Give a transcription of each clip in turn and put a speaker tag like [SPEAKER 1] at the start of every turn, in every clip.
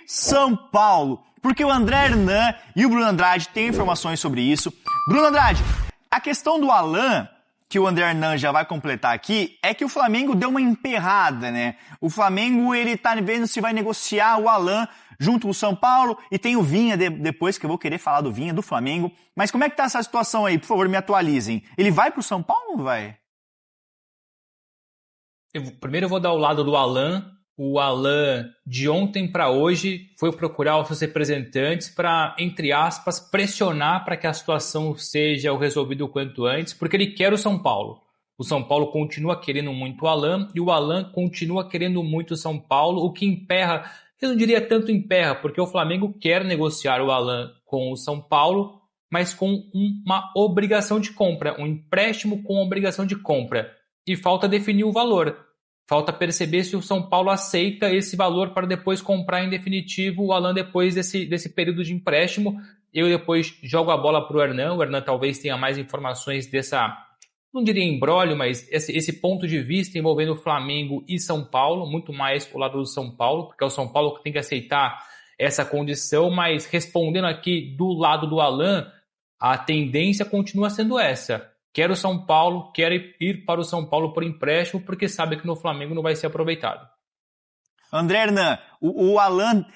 [SPEAKER 1] São Paulo, porque o André Hernan e o Bruno Andrade têm informações sobre isso. Bruno Andrade, a questão do Alan, que o André Hernan já vai completar aqui, é que o Flamengo deu uma emperrada, né? O Flamengo, ele tá vendo se vai negociar o Alan junto com o São Paulo, e tem o Vinha depois, que eu vou querer falar do Vinha, do Flamengo. Mas como é que tá essa situação aí? Por favor, me atualizem. Ele vai pro São Paulo ou não vai?
[SPEAKER 2] Primeiro eu vou dar o lado do Alan. O Alan, de ontem para hoje, foi procurar os seus representantes para, entre aspas, pressionar para que a situação seja resolvida o quanto antes, porque ele quer o São Paulo. O São Paulo continua querendo muito o Alan e o Alan continua querendo muito o São Paulo, o que emperra, eu não diria tanto emperra, porque o Flamengo quer negociar o Alan com o São Paulo, mas com uma obrigação de compra, um empréstimo com obrigação de compra. E falta definir o valor. Falta perceber se o São Paulo aceita esse valor para depois comprar em definitivo o Alan depois desse período de empréstimo. Eu depois jogo a bola para o Hernan talvez tenha mais informações dessa, não diria imbróglio, mas esse ponto de vista envolvendo Flamengo e São Paulo, muito mais o lado do São Paulo, porque é o São Paulo que tem que aceitar essa condição, mas respondendo aqui do lado do Alan, a tendência continua sendo essa. Quer o São Paulo, quer ir para o São Paulo por empréstimo, porque sabe que no Flamengo não vai ser aproveitado.
[SPEAKER 1] André Hernan, o Alan,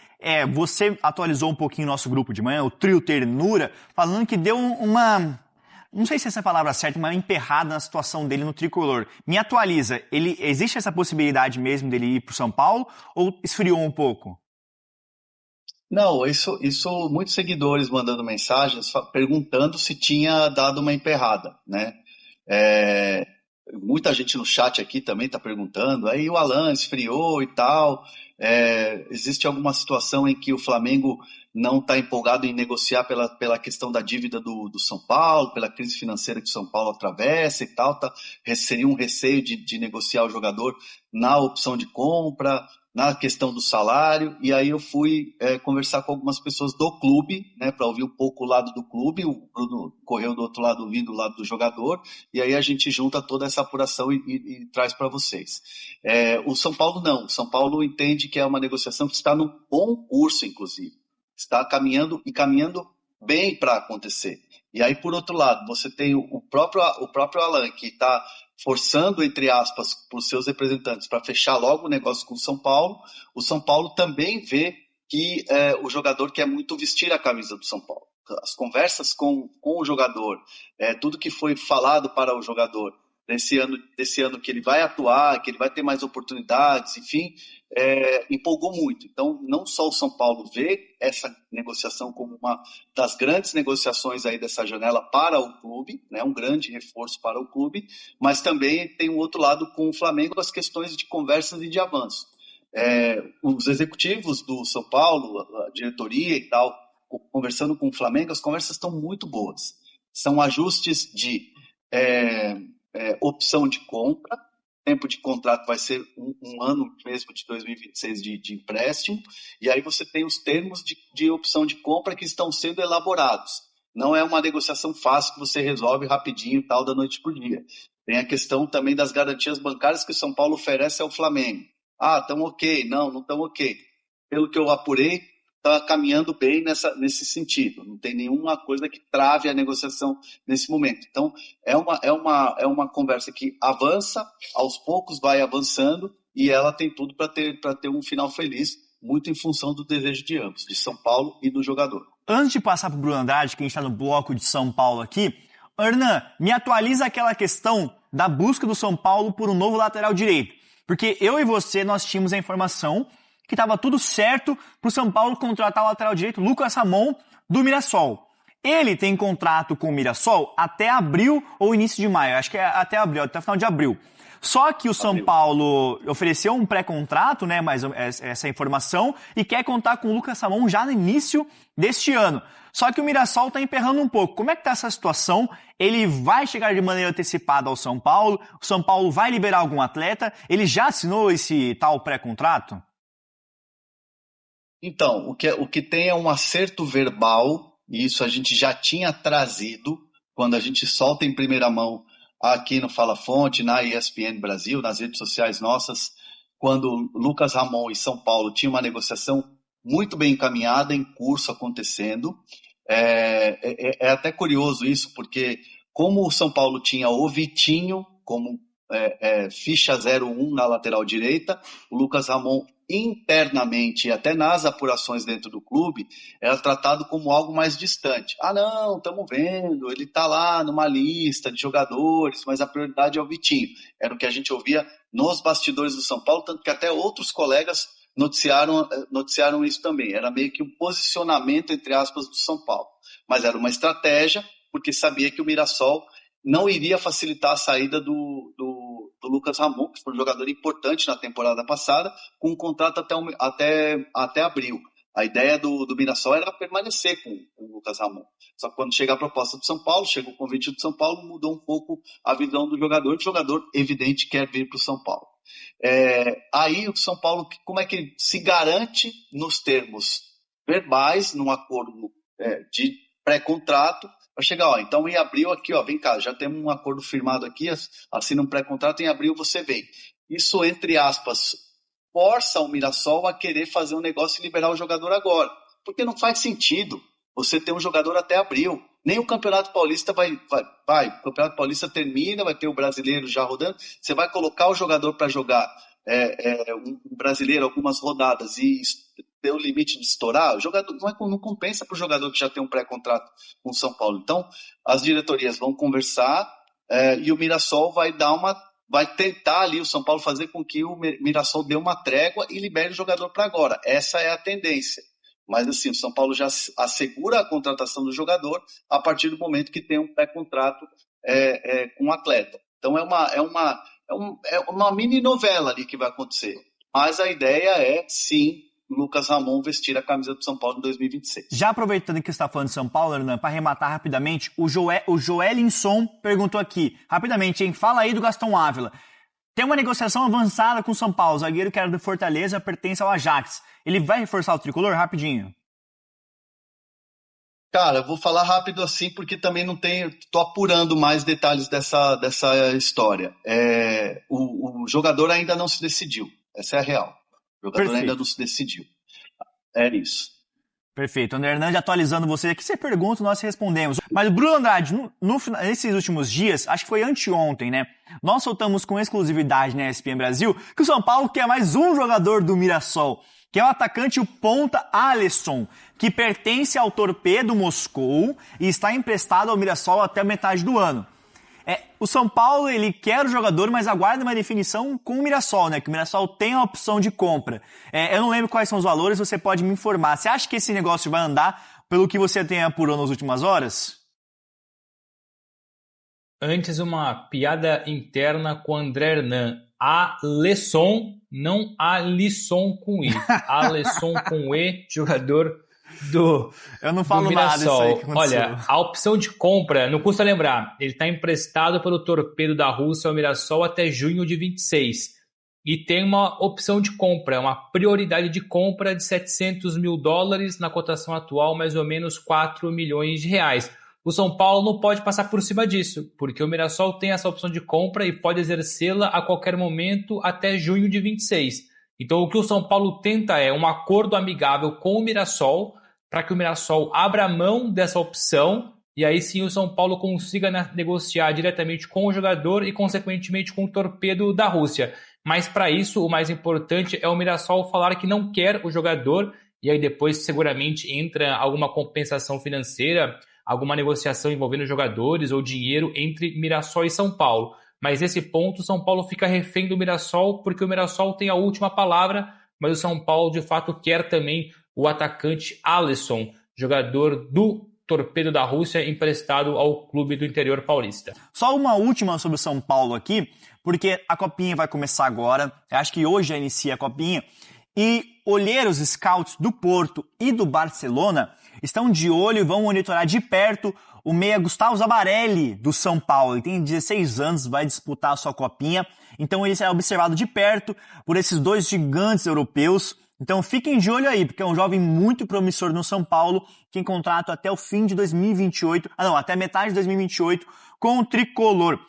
[SPEAKER 1] você atualizou um pouquinho o nosso grupo de manhã, o Trio Ternura, falando que deu uma, não sei se essa é a palavra certa, uma emperrada na situação dele no tricolor. Me atualiza, existe essa possibilidade mesmo dele ir para o São Paulo ou esfriou um pouco?
[SPEAKER 3] Não, isso muitos seguidores mandando mensagens perguntando se tinha dado uma emperrada, né? Muita gente no chat aqui também está perguntando, aí o Alan esfriou e tal, existe alguma situação em que o Flamengo não está empolgado em negociar pela questão da dívida do São Paulo, pela crise financeira que o São Paulo atravessa e tal, seria um receio de negociar o jogador na opção de compra, na questão do salário, e aí eu fui conversar com algumas pessoas do clube, né, para ouvir um pouco o lado do clube. O Bruno correu do outro lado, ouvindo o lado do jogador, e aí a gente junta toda essa apuração e traz para vocês. O São Paulo não, o São Paulo entende que é uma negociação que está num bom curso, inclusive, está caminhando bem para acontecer. E aí, por outro lado, você tem o próprio Alan, que está forçando, entre aspas, para os seus representantes para fechar logo o negócio com o São Paulo. O São Paulo também vê que o jogador quer muito vestir a camisa do São Paulo. As conversas com o jogador, tudo que foi falado para o jogador desse ano que ele vai atuar, que ele vai ter mais oportunidades, enfim, empolgou muito. Então, não só o São Paulo vê essa negociação como uma das grandes negociações aí dessa janela para o clube, né, um grande reforço para o clube, mas também tem um outro lado com o Flamengo, as questões de conversas e de avanço. Os executivos do São Paulo, a diretoria e tal, conversando com o Flamengo, as conversas estão muito boas. São ajustes de opção de compra, tempo de contrato vai ser um ano mesmo de 2026 de empréstimo, e aí você tem os termos de opção de compra que estão sendo elaborados. Não é uma negociação fácil que você resolve rapidinho, tal, da noite por dia. Tem a questão também das garantias bancárias que o São Paulo oferece ao Flamengo. Estão ok, não estão ok. Pelo que eu apurei, está caminhando bem nesse sentido. Não tem nenhuma coisa que trave a negociação nesse momento. Então, é uma conversa que avança, aos poucos vai avançando, e ela tem tudo para ter um final feliz, muito em função do desejo de ambos, de São Paulo e do jogador.
[SPEAKER 1] Antes de passar para o Bruno Andrade, que a gente está no bloco de São Paulo aqui, Hernan, me atualiza aquela questão da busca do São Paulo por um novo lateral direito. Porque eu e você, nós tínhamos a informação que estava tudo certo para o São Paulo contratar o lateral direito Lucas Ramon do Mirassol. Ele tem contrato com o Mirassol até abril ou início de maio, acho que é até abril, até o final de abril. Só que o São Paulo ofereceu um pré-contrato, né, mais essa informação, e quer contar com o Lucas Ramon já no início deste ano. Só que o Mirassol está emperrando um pouco. Como é que está essa situação? Ele vai chegar de maneira antecipada ao São Paulo? O São Paulo vai liberar algum atleta? Ele já assinou esse tal pré-contrato?
[SPEAKER 3] Então, o que tem é um acerto verbal, e isso a gente já tinha trazido, quando a gente solta em primeira mão aqui no Fala Fonte, na ESPN Brasil, nas redes sociais nossas, quando Lucas Ramon e São Paulo tinham uma negociação muito bem encaminhada, em curso, acontecendo. É até curioso isso, porque como o São Paulo tinha o Vitinho como ficha 01 na lateral direita, o Lucas Ramon internamente e até nas apurações dentro do clube era tratado como algo mais distante. Ah não, estamos vendo, ele está lá numa lista de jogadores, mas a prioridade é o Vitinho. Era o que a gente ouvia nos bastidores do São Paulo, tanto que até outros colegas noticiaram isso também. Era meio que um posicionamento, entre aspas, do São Paulo. Mas era uma estratégia, porque sabia que o Mirassol não iria facilitar a saída do Lucas Ramon, que foi um jogador importante na temporada passada, com um contrato até abril. A ideia do Mirassol era permanecer com o Lucas Ramon. Só que quando chega a proposta do São Paulo, chega o convite do São Paulo, mudou um pouco a visão do jogador. O jogador, evidente, quer vir para o São Paulo. Aí o São Paulo, como é que se garante nos termos verbais, num acordo de pré-contrato, para chegar, então em abril aqui, vem cá, já temos um acordo firmado aqui, assina um pré-contrato, em abril você vem. Isso, entre aspas, força o Mirassol a querer fazer um negócio e liberar o jogador agora, porque não faz sentido você ter um jogador até abril. Nem o Campeonato Paulista vai. O Campeonato Paulista termina, vai ter o brasileiro já rodando, você vai colocar o jogador para jogar um brasileiro algumas rodadas e ter o limite de estourar, o jogador não compensa para o jogador que já tem um pré-contrato com o São Paulo. Então, as diretorias vão conversar e o Mirassol vai tentar ali o São Paulo fazer com que o Mirassol dê uma trégua e libere o jogador para agora. Essa é a tendência. Mas assim, o São Paulo já assegura a contratação do jogador a partir do momento que tem um pré-contrato com o atleta. Então é uma mini novela ali que vai acontecer. Mas a ideia é, sim, Lucas Ramon vestir a camisa do São Paulo em 2026.
[SPEAKER 1] Já aproveitando que você está falando de São Paulo, Hernan, para arrematar rapidamente, o Joelinson perguntou aqui, rapidamente, hein? Fala aí do Gastão Ávila. Tem uma negociação avançada com o São Paulo, o zagueiro que era do Fortaleza, pertence ao Ajax. Ele vai reforçar o tricolor? Rapidinho.
[SPEAKER 3] Cara, eu vou falar rápido assim, porque também tô apurando mais detalhes dessa história. O jogador ainda não se decidiu, essa é a real. O jogador ainda não se decidiu. É isso.
[SPEAKER 1] Perfeito. André Hernandes atualizando você aqui, você pergunta, nós respondemos. Mas, Bruno Andrade, nesses últimos dias, acho que foi anteontem, né? Nós soltamos com exclusividade na ESPN Brasil que o São Paulo quer mais um jogador do Mirassol, que é o atacante, o ponta Alisson, que pertence ao Torpedo Moscou e está emprestado ao Mirassol até metade do ano. O São Paulo, ele quer o jogador, mas aguarda uma definição com o Mirassol, né? Que o Mirassol tem a opção de compra. Eu não lembro quais são os valores, você pode me informar. Você acha que esse negócio vai andar pelo que você tem apurado nas últimas horas?
[SPEAKER 2] Antes, uma piada interna com o André Hernan. Alisson, não Alisson com I. Alisson com E, jogador do
[SPEAKER 1] Eu não falo
[SPEAKER 2] Mirassol.
[SPEAKER 1] nada disso aí que aconteceu.
[SPEAKER 2] Olha, a opção de compra, não custa lembrar, ele está emprestado pelo Torpedo da Rússia ao Mirassol até junho de 26. E tem uma opção de compra, uma prioridade de compra de $700 mil, na cotação atual mais ou menos R$4 milhões. O São Paulo não pode passar por cima disso, porque o Mirassol tem essa opção de compra e pode exercê-la a qualquer momento até junho de 26. Então o que o São Paulo tenta é um acordo amigável com o Mirassol, para que o Mirassol abra mão dessa opção e aí sim o São Paulo consiga negociar diretamente com o jogador e consequentemente com o Torpedo da Rússia. Mas para isso o mais importante é o Mirassol falar que não quer o jogador e aí depois seguramente entra alguma compensação financeira, alguma negociação envolvendo jogadores ou dinheiro entre Mirassol e São Paulo. Mas nesse ponto o São Paulo fica refém do Mirassol porque o Mirassol tem a última palavra, mas o São Paulo de fato quer também o atacante Alisson, jogador do Torpedo da Rússia, emprestado ao clube do interior paulista.
[SPEAKER 1] Só uma última sobre o São Paulo aqui, porque a Copinha vai começar agora, eu acho que hoje já inicia a Copinha, e olheiros scouts do Porto e do Barcelona estão de olho e vão monitorar de perto o meia Gustavo Zabarelli do São Paulo. Ele tem 16 anos, vai disputar a sua Copinha, então ele será observado de perto por esses dois gigantes europeus. Então fiquem de olho aí, porque é um jovem muito promissor no São Paulo, que tem contrato até o fim de 2028, até metade de 2028 com o Tricolor.